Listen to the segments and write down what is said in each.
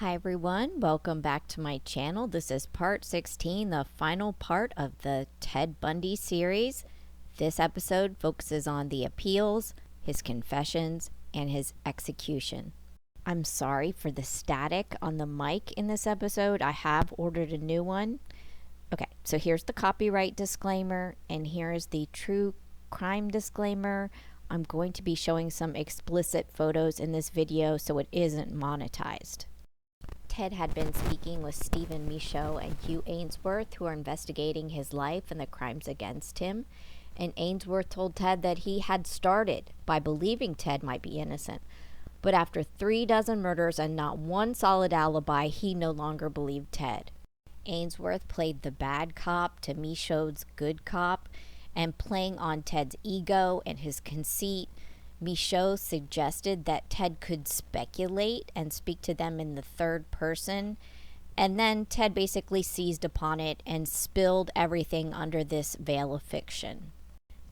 Hi everyone, welcome back to my channel. This is part 16, the final part of the Ted Bundy series. This episode focuses on the appeals, his confessions, and his execution. I'm sorry for the static on the mic in this episode. I have ordered a new one. Okay, so here's the copyright disclaimer, and here's the true crime disclaimer. I'm going to be showing some explicit photos in this video, so it isn't monetized. Ted had been speaking with Stephen Michaud and Hugh Ainsworth, who are investigating his life and the crimes against him. And Ainsworth told Ted that he had started by believing Ted might be innocent. But after 36 murders and not one solid alibi, he no longer believed Ted. Ainsworth played the bad cop to Michaud's good cop, and playing on Ted's ego and his conceit, Michaud suggested that Ted could speculate and speak to them in the third person, and then Ted basically seized upon it and spilled everything under this veil of fiction.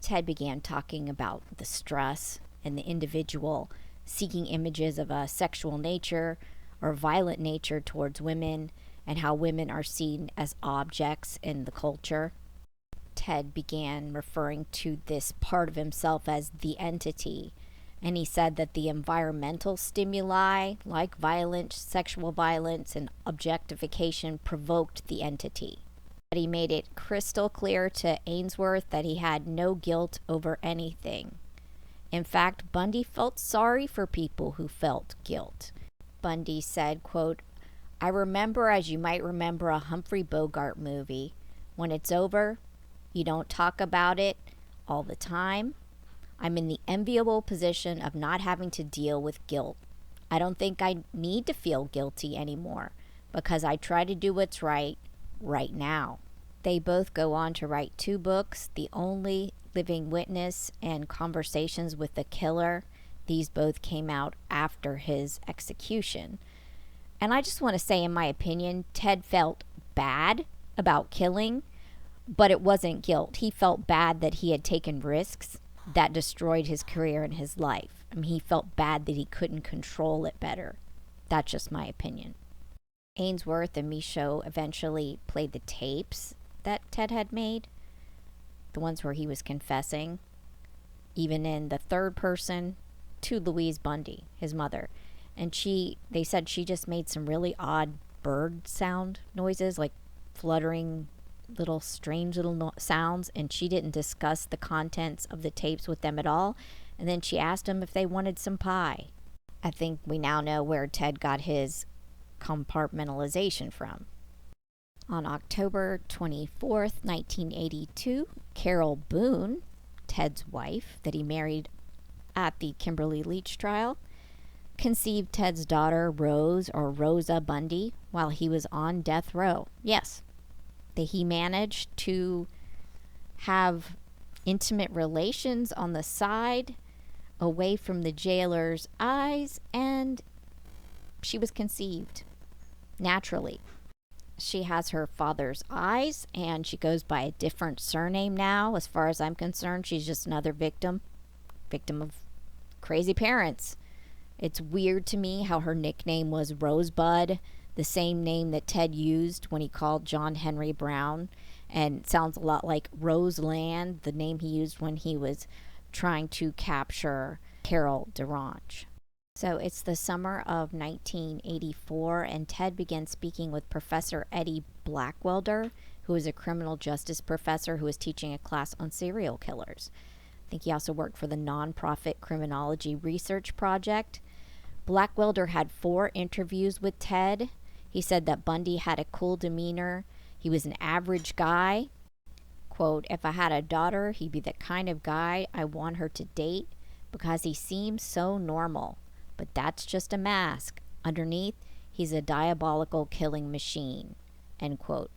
Ted began talking about the stress and the individual seeking images of a sexual nature or violent nature towards women, and how women are seen as objects in the culture. Ted began referring to this part of himself as the entity, and he said that the environmental stimuli, like violence, sexual violence, and objectification, provoked the entity. But he made it crystal clear to Ainsworth that he had no guilt over anything. In fact, Bundy felt sorry for people who felt guilt. Bundy said, quote, "I remember, as you might remember, a Humphrey Bogart movie. When it's over, you don't talk about it all the time. I'm in the enviable position of not having to deal with guilt. I don't think I need to feel guilty anymore because I try to do what's right now." They both go on to write 2 books, The Only Living Witness and Conversations with the Killer. These both came out after his execution. And I just want to say, in my opinion, Ted felt bad about killing, but it wasn't guilt. He felt bad that he had taken risks that destroyed his career and his life. I mean, he felt bad that he couldn't control it better. That's just my opinion. Ainsworth and Michaud eventually played the tapes that Ted had made, the ones where he was confessing, even in the third person, to Louise Bundy, his mother. And they said she just made some really odd bird sound noises, like fluttering strange little sounds, and she didn't discuss the contents of the tapes with them at all. And then she asked them if they wanted some pie. I think we now know where Ted got his compartmentalization from. On October 24th, 1982, Carol Boone, Ted's wife that he married at the Kimberly Leach trial, conceived Ted's daughter Rose, or Rosa Bundy, while he was on death row. Yes, he managed to have intimate relations on the side, away from the jailer's eyes, and she was conceived naturally. She has her father's eyes, and she goes by a different surname now. As far as I'm concerned, she's just another victim of crazy parents. It's weird to me how her nickname was Rosebud, the same name that Ted used when he called John Henry Brown, and it sounds a lot like Roseland, the name he used when he was trying to capture Carol DeRange. So it's the summer of 1984, and Ted began speaking with Professor Eddie Blackwelder, who is a criminal justice professor who is teaching a class on serial killers. I think he also worked for the nonprofit Criminology Research Project. Blackwelder had 4 interviews with Ted. He said that Bundy had a cool demeanor. He was an average guy. Quote, "If I had a daughter, he'd be the kind of guy I want her to date because he seems so normal. But that's just a mask. Underneath, he's a diabolical killing machine." End quote.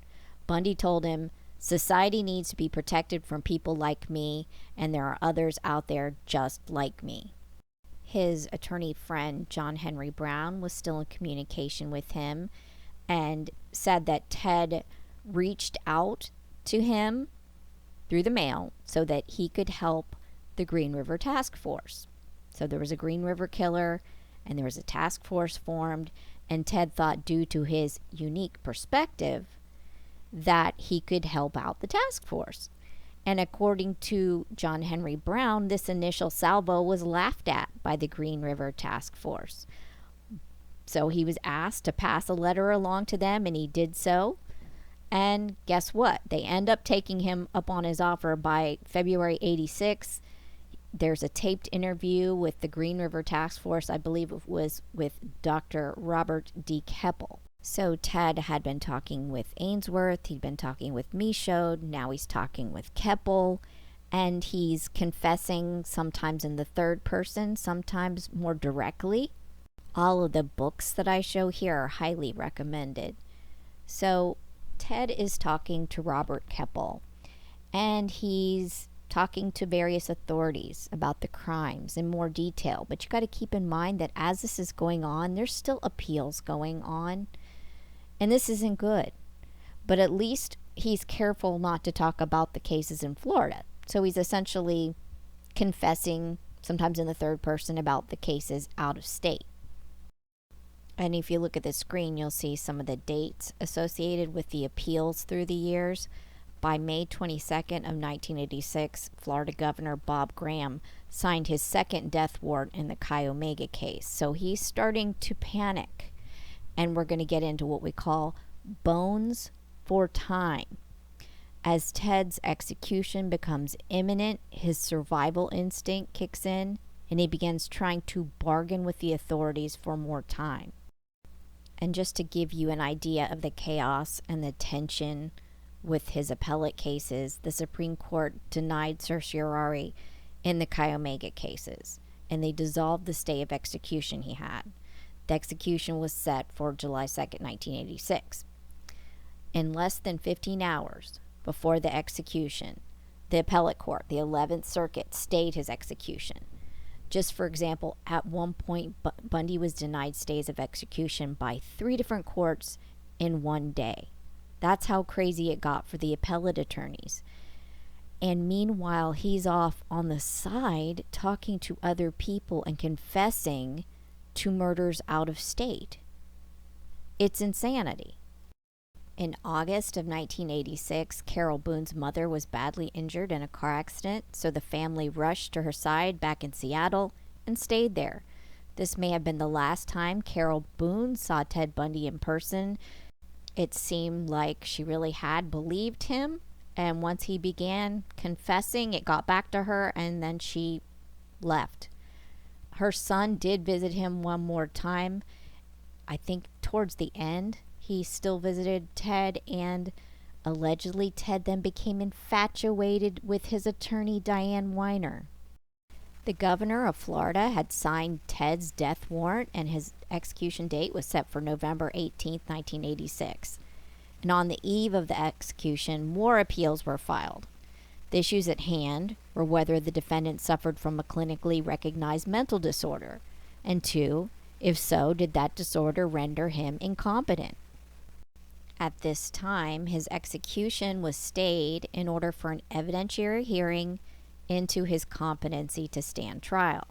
Bundy told him, "Society needs to be protected from people like me, and there are others out there just like me." His attorney friend, John Henry Brown, was still in communication with him and said that Ted reached out to him through the mail so that he could help the Green River Task Force. So there was a Green River killer, and there was a task force formed, And Ted thought, due to his unique perspective, that he could help out the task force. And according to John Henry Brown, this initial salvo was laughed at by the Green River Task Force. So he was asked to pass a letter along to them, and he did so. And guess what? They end up taking him up on his offer by February 86. There's a taped interview with the Green River Task Force. I believe it was with Dr. Robert D. Keppel. So Ted had been talking with Ainsworth, he'd been talking with Michaud, now he's talking with Keppel, and he's confessing sometimes in the third person, sometimes more directly. All of the books that I show here are highly recommended. So Ted is talking to Robert Keppel, and he's talking to various authorities about the crimes in more detail. But you got to keep in mind that as this is going on, there's still appeals going on. And this isn't good. But at least he's careful not to talk about the cases in Florida. So he's essentially confessing, sometimes in the third person, about the cases out of state. And if you look at the screen, you'll see some of the dates associated with the appeals through the years. By May 22nd of 1986, Florida Governor Bob Graham signed his second death warrant in the Chi Omega case. So he's starting to panic. And we're going to get into what we call bones for time. As Ted's execution becomes imminent, his survival instinct kicks in, and he begins trying to bargain with the authorities for more time. And just to give you an idea of the chaos and the tension with his appellate cases, the Supreme Court denied certiorari in the Chi Omega cases, and they dissolved the stay of execution he had. The execution was set for July 2nd, 1986. In less than 15 hours before the execution, the appellate court, the 11th Circuit, stayed his execution. Just for example, at one point, Bundy was denied stays of execution by 3 different courts in one day. That's how crazy it got for the appellate attorneys. And meanwhile, he's off on the side talking to other people and confessing to murders out of state. It's insanity. In August of 1986, Carol Boone's mother was badly injured in a car accident, so the family rushed to her side back in Seattle and stayed there. This may have been the last time Carol Boone saw Ted Bundy in person. It seemed like she really had believed him, and once he began confessing, it got back to her, and then she left. Her son did visit him one more time. I think towards the end, he still visited Ted, and allegedly Ted then became infatuated with his attorney, Diane Weiner. The governor of Florida had signed Ted's death warrant, and his execution date was set for November 18, 1986. And on the eve of the execution, more appeals were filed. The issues at hand were whether the defendant suffered from a clinically recognized mental disorder, and 2, if so, did that disorder render him incompetent? At this time, his execution was stayed in order for an evidentiary hearing into his competency to stand trial.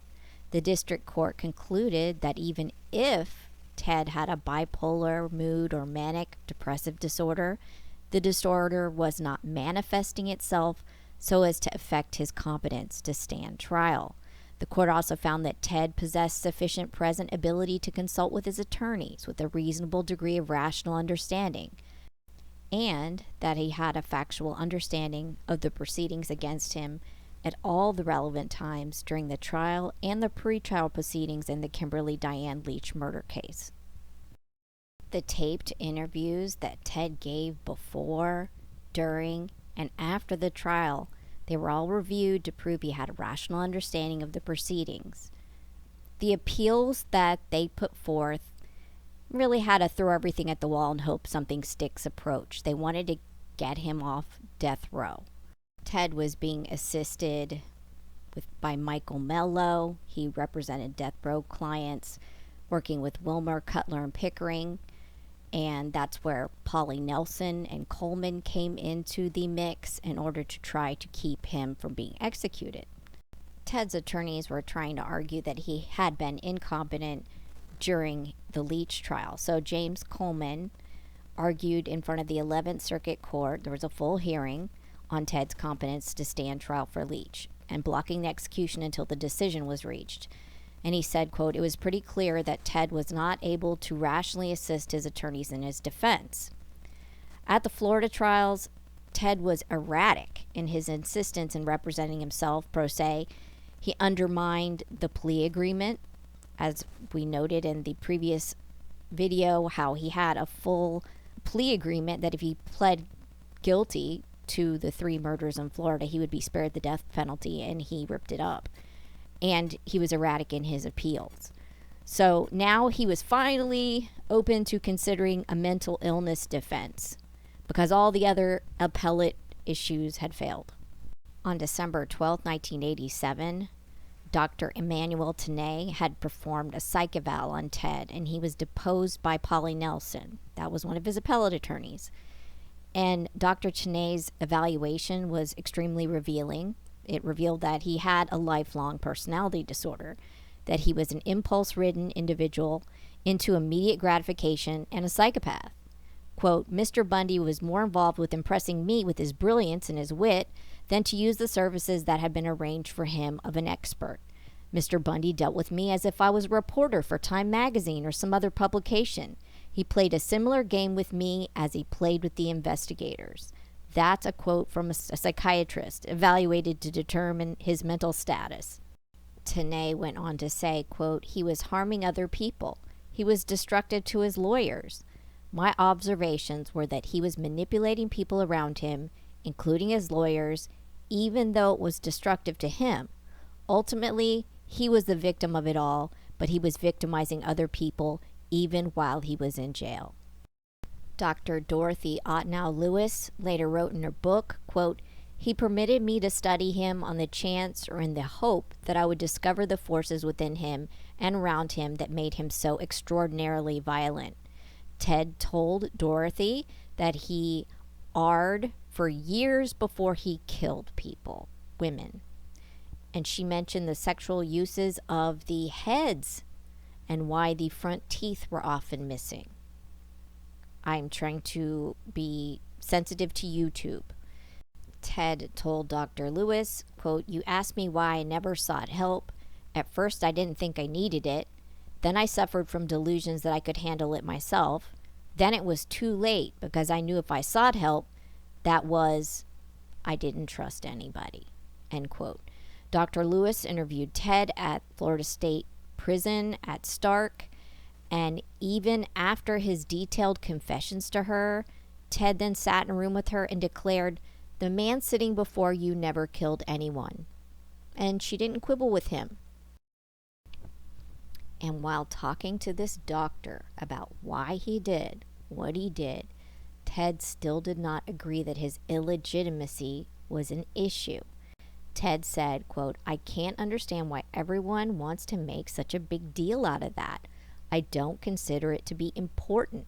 The district court concluded that even if Ted had a bipolar, mood, or manic depressive disorder, the disorder was not manifesting itself so as to affect his competence to stand trial. The court also found that Ted possessed sufficient present ability to consult with his attorneys with a reasonable degree of rational understanding, and that he had a factual understanding of the proceedings against him at all the relevant times during the trial and the pretrial proceedings in the Kimberly Diane Leach murder case. The taped interviews that Ted gave before, during, and after the trial, they were all reviewed to prove he had a rational understanding of the proceedings. The appeals that they put forth really had to throw everything at the wall and hope something sticks approach. They wanted to get him off death row. Ted was being assisted by Michael Mello. He represented death row clients, working with Wilmer, Cutler, and Pickering. And that's where Polly Nelson and Coleman came into the mix in order to try to keep him from being executed. Ted's attorneys were trying to argue that he had been incompetent during the Leach trial. So James Coleman argued in front of the 11th Circuit Court. There was a full hearing on Ted's competence to stand trial for Leach and blocking the execution until the decision was reached. And he said, quote, "It was pretty clear that Ted was not able to rationally assist his attorneys in his defense." At the Florida trials, Ted was erratic in his insistence in representing himself pro se. He undermined the plea agreement, as we noted in the previous video, how he had a full plea agreement that if he pled guilty to the 3 murders in Florida, he would be spared the death penalty, and he ripped it up. And he was erratic in his appeals. So now he was finally open to considering a mental illness defense because all the other appellate issues had failed. On December 12, 1987, Dr. Emmanuel Tenay had performed a psych eval on Ted, and he was deposed by Polly Nelson. That was one of his appellate attorneys. And Dr. Tenay's evaluation was extremely revealing. It revealed that he had a lifelong personality disorder, that he was an impulse-ridden individual into immediate gratification and a psychopath. Quote, "Mr. Bundy was more involved with impressing me with his brilliance and his wit than to use the services that had been arranged for him of an expert. Mr. Bundy dealt with me as if I was a reporter for Time magazine or some other publication. He played a similar game with me as he played with the investigators." That's a quote from a psychiatrist evaluated to determine his mental status. Tenay went on to say, quote, "He was harming other people. He was destructive to his lawyers. My observations were that he was manipulating people around him, including his lawyers, even though it was destructive to him. Ultimately, he was the victim of it all, but he was victimizing other people even while he was in jail." Dr. Dorothy Otnow Lewis later wrote in her book, quote, "He permitted me to study him on the chance or in the hope that I would discover the forces within him and around him that made him so extraordinarily violent." Ted told Dorothy that he AR'd for years before he killed people, women. And she mentioned the sexual uses of the heads and why the front teeth were often missing. I'm trying to be sensitive to YouTube. Ted told Dr. Lewis, quote, "You asked me why I never sought help. At first I didn't think I needed it. Then I suffered from delusions that I could handle it myself. Then it was too late because I knew if I sought help, that was, I didn't trust anybody." End quote. Dr. Lewis interviewed Ted at Florida State Prison at Stark, and even after his detailed confessions to her, Ted then sat in a room with her and declared, "The man sitting before you never killed anyone." And she didn't quibble with him. And while talking to this doctor about why he did what he did, Ted still did not agree that his illegitimacy was an issue. Ted said, quote, "I can't understand why everyone wants to make such a big deal out of that. I don't consider it to be important."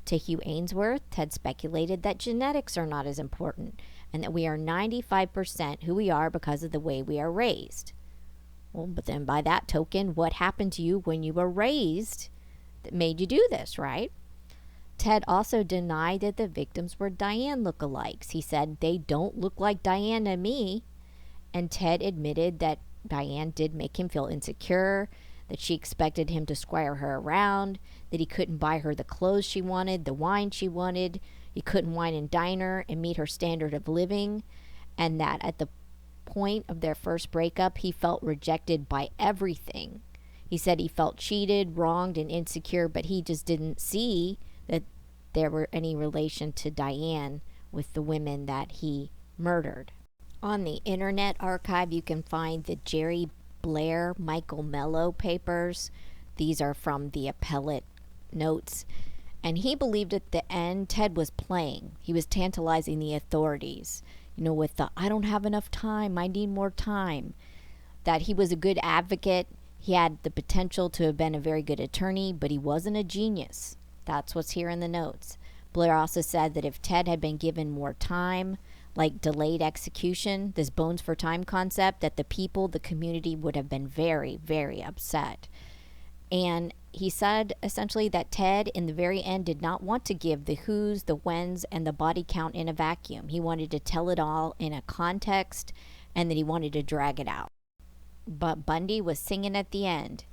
To Hugh Ainsworth, Ted speculated that genetics are not as important and that we are 95% who we are because of the way we are raised. Well, but then by that token, what happened to you when you were raised that made you do this, right? Ted also denied that the victims were Diane lookalikes. He said, "They don't look like Diane to me." And Ted admitted that Diane did make him feel insecure, that she expected him to squire her around, that he couldn't buy her the clothes she wanted, the wine she wanted, he couldn't wine and dine her and meet her standard of living, and that at the point of their first breakup, he felt rejected by everything. He said he felt cheated, wronged, and insecure, but he just didn't see that there were any relation to Diane with the women that he murdered. On the Internet Archive, you can find the Jerry Blair Michael Mello papers. These are from the appellate notes. And he believed at the end Ted was playing. He was tantalizing the authorities, with the, "I don't have enough time, I need more time." That he was a good advocate. He had the potential to have been a very good attorney, but he wasn't a genius. That's what's here in the notes. Blair also said that if Ted had been given more time, like delayed execution, this bones for time concept, that the people, the community would have been very, very upset. And he said essentially that Ted, in the very end, did not want to give the who's, the when's, and the body count in a vacuum. He wanted to tell it all in a context, and that he wanted to drag it out. But Bundy was singing at the end.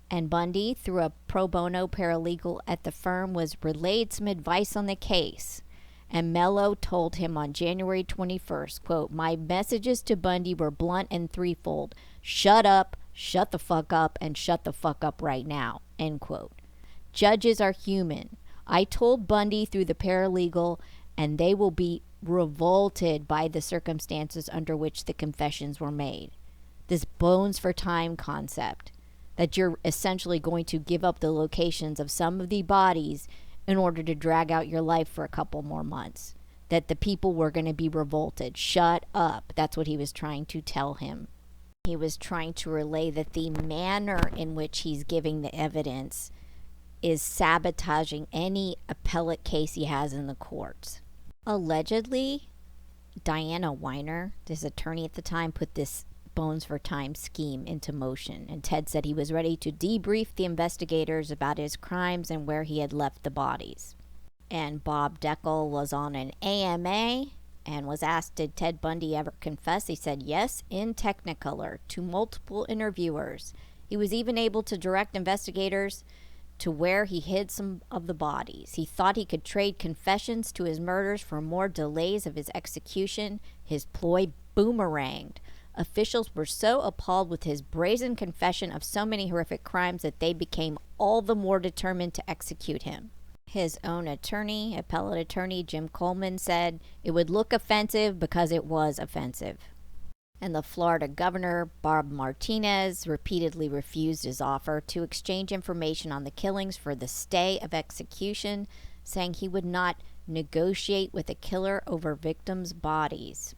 And Bundy, through a pro bono paralegal at the firm, was relayed some advice on the case. And Mello told him on January 21st, quote, "My messages to Bundy were blunt and threefold. Shut up, shut the fuck up, and shut the fuck up right now," end quote. Judges are human. I told Bundy through the paralegal, and they will be revolted by the circumstances under which the confessions were made. This bones for time concept, that you're essentially going to give up the locations of some of the bodies in order to drag out your life for a couple more months. That the people were going to be revolted. Shut up. That's what he was trying to tell him. He was trying to relay that the manner in which he's giving the evidence is sabotaging any appellate case he has in the courts. Allegedly, Diana Weiner, his attorney at the time, put this bones for time scheme into motion, and Ted said he was ready to debrief the investigators about his crimes and where he had left the bodies. And Bob Deckel was on an AMA and was asked, did Ted Bundy ever confess? He said yes, in Technicolor, to multiple interviewers. He was even able to direct investigators to where he hid some of the bodies. He thought he could trade confessions to his murders for more delays of his execution. His ploy boomeranged. Officials were so appalled with his brazen confession of so many horrific crimes that they became all the more determined to execute him. His own attorney, appellate attorney Jim Coleman, said it would look offensive because it was offensive. And the Florida governor, Bob Martinez, repeatedly refused his offer to exchange information on the killings for the stay of execution, saying he would not negotiate with a killer over victims' bodies.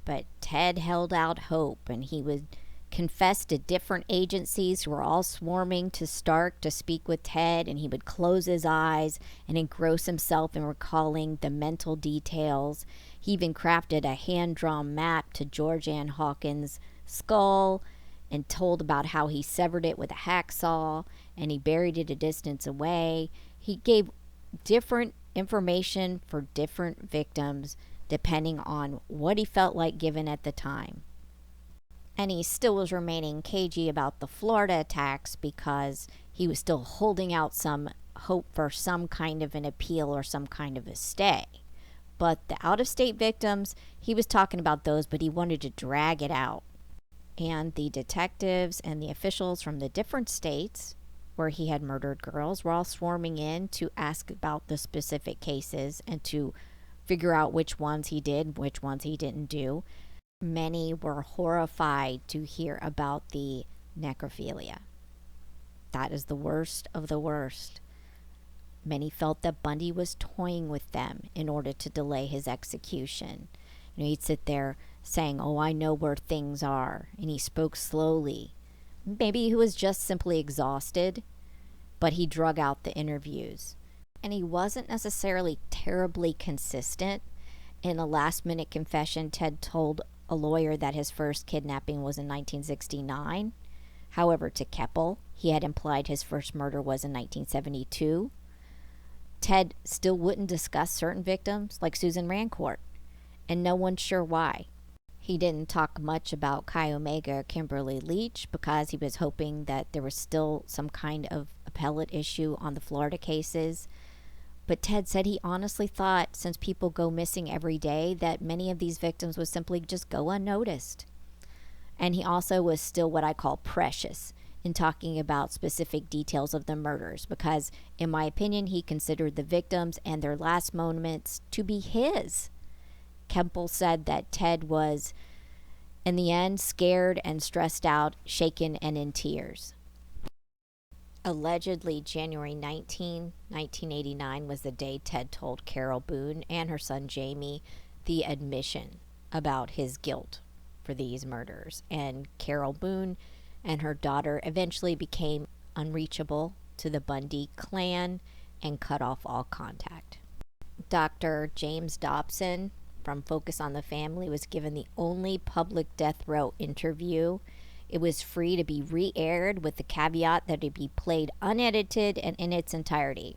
But Ted held out hope, and he would confess to different agencies who were all swarming to Stark to speak with Ted, and he would close his eyes and engross himself in recalling the mental details. He even crafted a hand-drawn map to George Ann Hawkins' skull and told about how he severed it with a hacksaw and he buried it a distance away. He gave different information for different victims depending on what he felt like giving at the time. And he still was remaining cagey about the Florida attacks because he was still holding out some hope for some kind of an appeal or some kind of a stay. But the out-of-state victims, he was talking about those, but he wanted to drag it out. And the detectives and the officials from the different states where he had murdered girls were all swarming in to ask about the specific cases and to figure out which ones he did, which ones he didn't do. Many were horrified to hear about the necrophilia. That is the worst of the worst. Many felt that Bundy was toying with them in order to delay his execution. He'd sit there saying, "Oh, I know where things are," and he spoke slowly. Maybe he was just simply exhausted, but he drug out the interviews. And he wasn't necessarily terribly consistent. In a last-minute confession, Ted told a lawyer that his first kidnapping was in 1969. However, to Keppel, he had implied his first murder was in 1972. Ted still wouldn't discuss certain victims, like Susan Rancourt, and no one's sure why. He didn't talk much about Chi Omega or Kimberly Leach because he was hoping that there was still some kind of appellate issue on the Florida cases. But Ted said he honestly thought, since people go missing every day, that many of these victims would simply just go unnoticed. And he also was still what I call precious in talking about specific details of the murders because, in my opinion, he considered the victims and their last moments to be his. Kemple said that Ted was, in the end, scared and stressed out, shaken and in tears. Allegedly, January 19, 1989 was the day Ted told Carol Boone and her son Jamie the admission about his guilt for these murders. And Carol Boone and her daughter eventually became unreachable to the Bundy clan and cut off all contact. Dr. James Dobson from Focus on the Family was given the only public death row interview. It was free to be re-aired with the caveat that it be played unedited and in its entirety.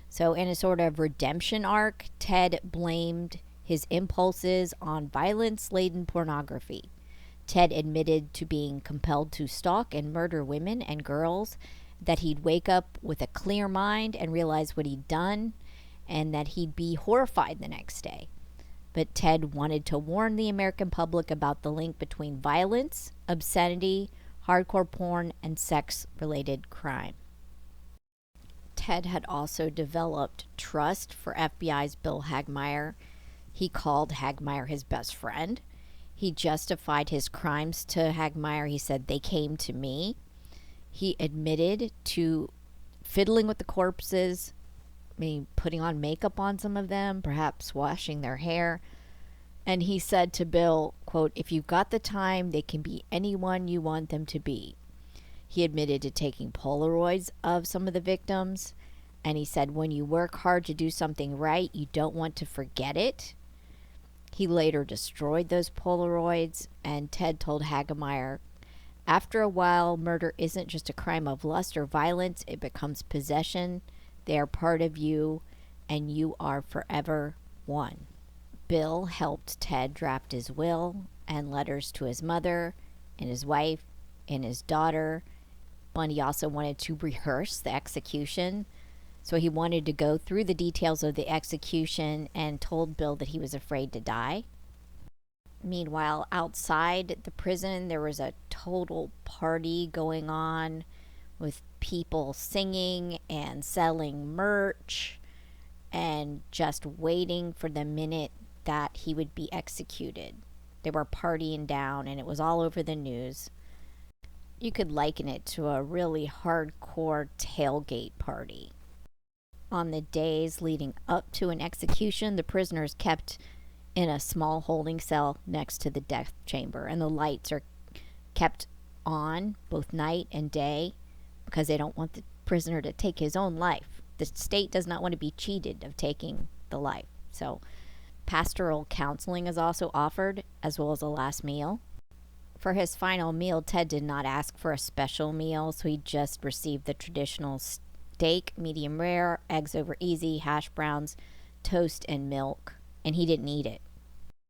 So in a sort of redemption arc, Ted blamed his impulses on violence-laden pornography. Ted admitted to being compelled to stalk and murder women and girls, that he'd wake up with a clear mind and realize what he'd done, and that he'd be horrified the next day. But Ted wanted to warn the American public about the link between violence, obscenity, hardcore porn, and sex-related crime. Ted had also developed trust for FBI's Bill Hagmaier. He called Hagmaier his best friend. He justified his crimes to Hagmaier. He said, "They came to me." He admitted to fiddling with the corpses, maybe putting on makeup on some of them, perhaps washing their hair. And he said to Bill, quote, "If you've got the time, they can be anyone you want them to be." He admitted to taking Polaroids of some of the victims. And he said, when you work hard to do something right, you don't want to forget it. He later destroyed those Polaroids. And Ted told Hagmaier, after a while, murder isn't just a crime of lust or violence. It becomes possession. They are part of you, and you are forever one. Bill helped Ted draft his will and letters to his mother and his wife and his daughter. Bundy also wanted to rehearse the execution, so he wanted to go through the details of the execution and told Bill that he was afraid to die. Meanwhile, outside the prison, there was a total party going on with people singing and selling merch and just waiting for the minute that he would be executed. They were partying down, and it was all over the news. You could liken it to a really hardcore tailgate party. On the days leading up to an execution, the prisoners kept in a small holding cell next to the death chamber, and the lights are kept on both night and day because they don't want the prisoner to take his own life. The state does not want to be cheated of taking the life. So pastoral counseling is also offered, as well as a last meal. For his final meal, Ted did not ask for a special meal, so he just received the traditional steak, medium rare, eggs over easy, hash browns, toast, and milk, and he didn't eat it.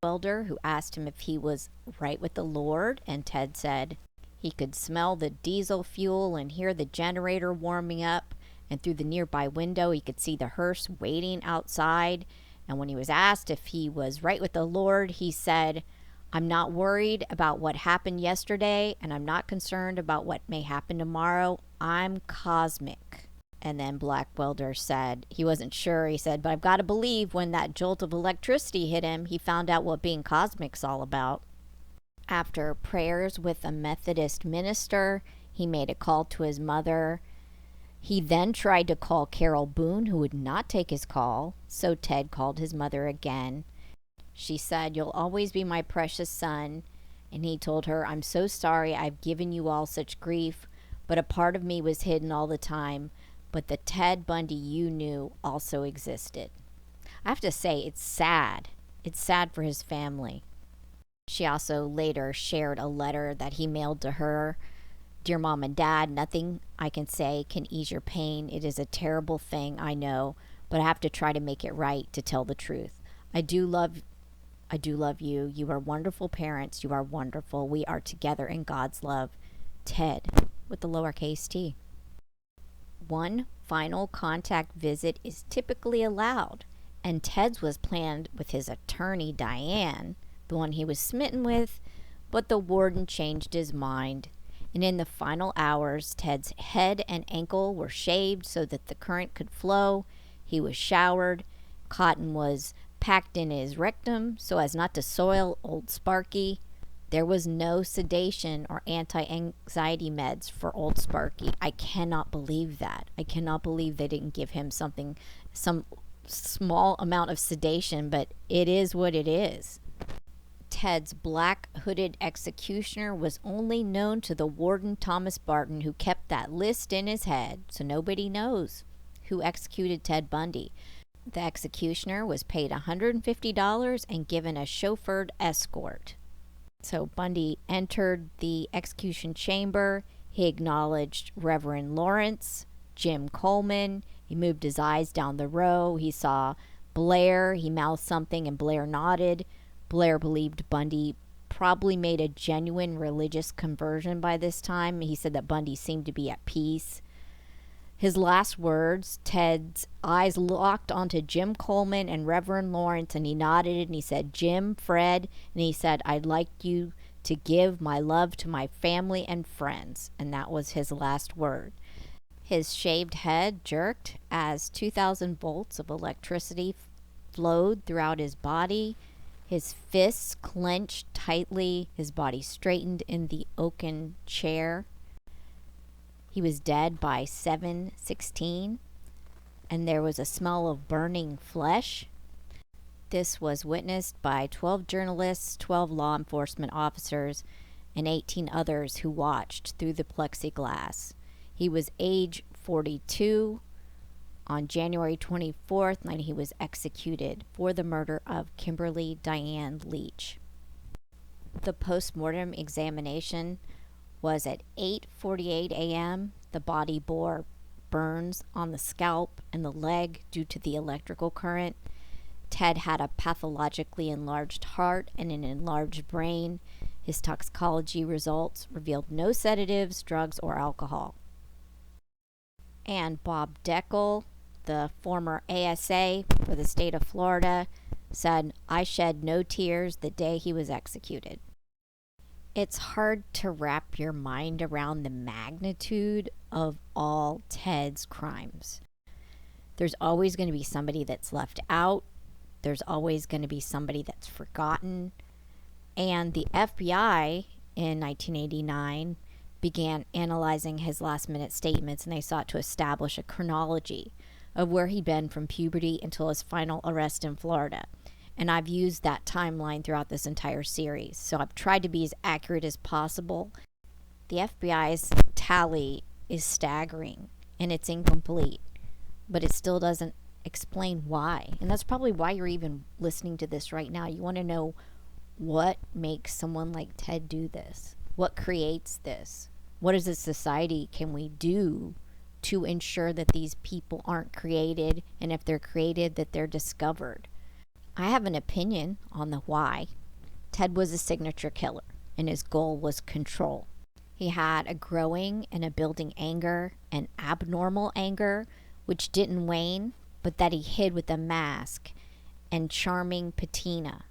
Welder, who asked him if he was right with the Lord, and Ted said he could smell the diesel fuel and hear the generator warming up, and through the nearby window he could see the hearse waiting outside. And when he was asked if he was right with the Lord, he said, "I'm not worried about what happened yesterday, and I'm not concerned about what may happen tomorrow. I'm cosmic." And then Black Welder said he wasn't sure. He said, "But I've got to believe when that jolt of electricity hit him, he found out what being cosmic's all about." After prayers with a Methodist minister, he made a call to his mother. He then tried to call Carol Boone, who would not take his call, so Ted called his mother again. She said, "You'll always be my precious son." And he told her, "I'm so sorry I've given you all such grief, but a part of me was hidden all the time. But the Ted Bundy you knew also existed." I have to say, it's sad. It's sad for his family. She also later shared a letter that he mailed to her. "Dear Mom and Dad, nothing I can say can ease your pain. It is a terrible thing, I know, but I have to try to make it right, to tell the truth. I do love you. You are wonderful parents. You are wonderful. We are together in God's love. Ted," with the lowercase t. One final contact visit is typically allowed, and Ted's was planned with his attorney, Diane, the one he was smitten with, but the warden changed his mind. And in the final hours, Ted's head and ankle were shaved so that the current could flow. He was showered. Cotton was packed in his rectum so as not to soil old Sparky. There was no sedation or anti-anxiety meds for old Sparky. I cannot believe that. I cannot believe they didn't give him some small amount of sedation, but it is what it is. Ted's black hooded executioner was only known to the warden Thomas Barton, who kept that list in his head, so nobody knows who executed Ted Bundy. The executioner was paid $150 and given a chauffeured escort. So Bundy entered the execution chamber. He acknowledged Reverend Lawrence, Jim Coleman. He moved his eyes down the row. He saw Blair. He mouthed something and Blair nodded. Blair believed Bundy probably made a genuine religious conversion by this time. He said that Bundy seemed to be at peace. His last words, Ted's eyes locked onto Jim Coleman and Reverend Lawrence, and he nodded and he said, "Jim, Fred," and he said, "I'd like you to give my love to my family and friends." And that was his last word. His shaved head jerked as 2,000 volts of electricity flowed throughout his body. His fists clenched tightly. His body straightened in the oaken chair. He was dead by 7:16, and there was a smell of burning flesh. This was witnessed by 12 journalists, 12 law enforcement officers, and 18 others who watched through the plexiglass. He was age 42. On January 24th, he was executed for the murder of Kimberly Diane Leach. The post-mortem examination was at 8:48 a.m. The body bore burns on the scalp and the leg due to the electrical current. Ted had a pathologically enlarged heart and an enlarged brain. His toxicology results revealed no sedatives, drugs, or alcohol. And Bob Deckel, the former ASA for the state of Florida, said, "I shed no tears the day he was executed." It's hard to wrap your mind around the magnitude of all Ted's crimes. There's always going to be somebody that's left out. There's always going to be somebody that's forgotten. And the FBI in 1989 began analyzing his last-minute statements, and they sought to establish a chronology of where he'd been from puberty until his final arrest in Florida. And I've used that timeline throughout this entire series. So I've tried to be as accurate as possible. The FBI's tally is staggering and it's incomplete, but it still doesn't explain why. And that's probably why you're even listening to this right now. You want to know what makes someone like Ted do this? What creates this? What as a society can we do to ensure that these people aren't created, and if they're created, that they're discovered? I have an opinion on the why. Ted was a signature killer, and his goal was control. He had a growing and a building anger, an abnormal anger, which didn't wane, but that he hid with a mask and charming patina.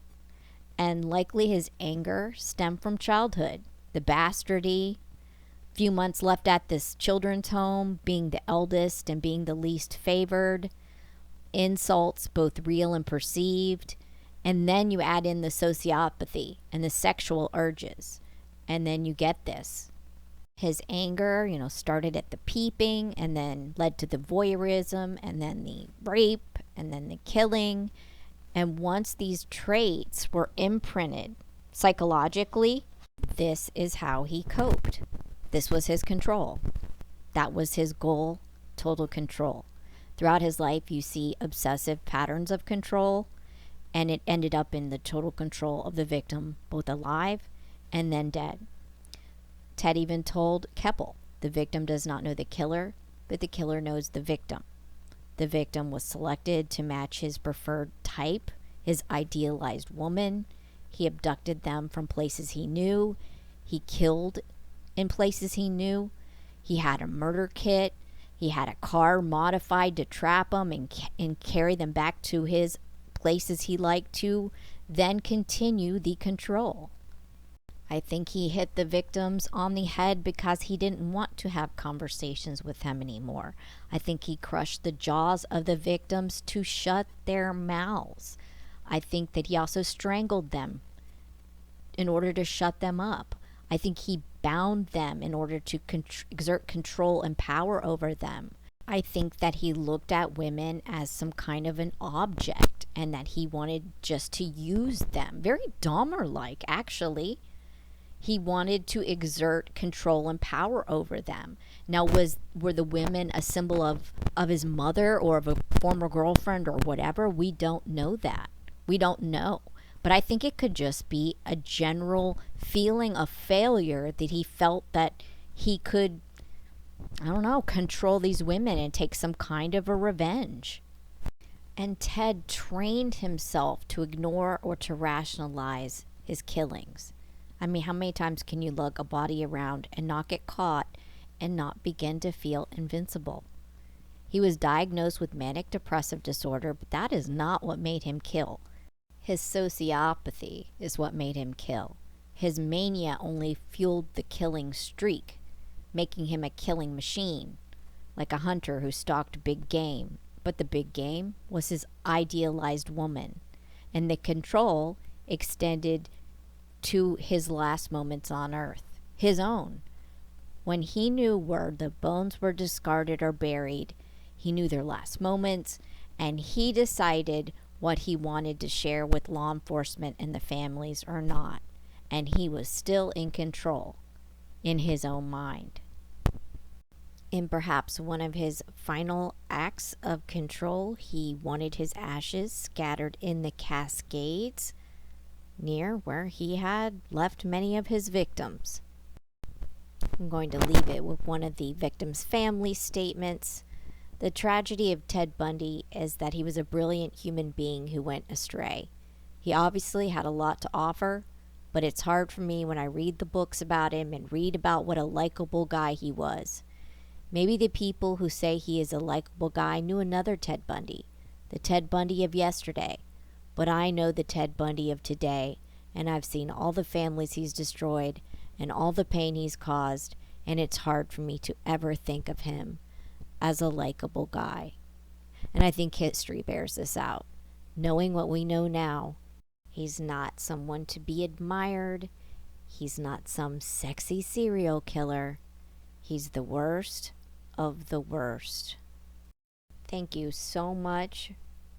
And likely his anger stemmed from childhood, the bastardy, few months left at this children's home, being the eldest and being the least favored, insults, both real and perceived, and then you add in the sociopathy and the sexual urges, and then you get this. His anger, started at the peeping and then led to the voyeurism and then the rape and then the killing. And once these traits were imprinted psychologically, this is how he coped. This was his control. That was his goal, total control. Throughout his life, you see obsessive patterns of control, and it ended up in the total control of the victim, both alive and then dead. Ted even told Keppel, the victim does not know the killer, but the killer knows the victim. The victim was selected to match his preferred type, his idealized woman. He abducted them from places he knew. He killed in places he knew. He had a murder kit. He had a car modified to trap them and carry them back to his places he liked to, then continue the control. I think he hit the victims on the head because he didn't want to have conversations with them anymore. I think he crushed the jaws of the victims to shut their mouths. I think that he also strangled them in order to shut them up. I think he bound them in order to exert control and power over them. I think that he looked at women as some kind of an object and that he wanted just to use them. Very Dahmer-like, actually. He wanted to exert control and power over them. Now, were the women a symbol of his mother or of a former girlfriend or whatever? We don't know that. We don't know. But I think it could just be a general feeling of failure that he felt that he could, I don't know, control these women and take some kind of a revenge. And Ted trained himself to ignore or to rationalize his killings. I mean, how many times can you lug a body around and not get caught and not begin to feel invincible? He was diagnosed with manic depressive disorder, but that is not what made him kill. His sociopathy is what made him kill. His mania only fueled the killing streak, making him a killing machine, like a hunter who stalked big game. But the big game was his idealized woman, and the control extended to his last moments on earth, his own. When he knew where the bones were discarded or buried, he knew their last moments, and he decided what he wanted to share with law enforcement and the families or not. And he was still in control in his own mind. In perhaps one of his final acts of control, he wanted his ashes scattered in the Cascades near where he had left many of his victims. I'm going to leave it with one of the victims' family statements. The tragedy of Ted Bundy is that he was a brilliant human being who went astray. He obviously had a lot to offer, but it's hard for me when I read the books about him and read about what a likable guy he was. Maybe the people who say he is a likable guy knew another Ted Bundy, the Ted Bundy of yesterday. But I know the Ted Bundy of today, and I've seen all the families he's destroyed and all the pain he's caused, and it's hard for me to ever think of him as a likable guy. And I think history bears this out. Knowing what we know now, he's not someone to be admired. He's not some sexy serial killer. He's the worst of the worst. Thank you so much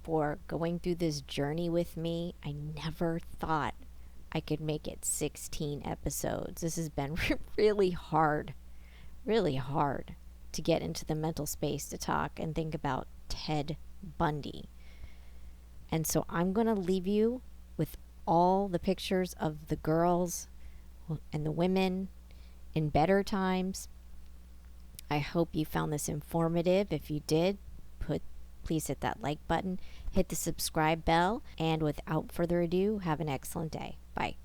for going through this journey with me. I never thought I could make it 16 episodes. This has been really hard to get into the mental space to talk and think about Ted Bundy. And so I'm going to leave you with all the pictures of the girls and the women in better times. I hope you found this informative. If you did, please hit that like button, hit the subscribe bell, and without further ado, have an excellent day. Bye.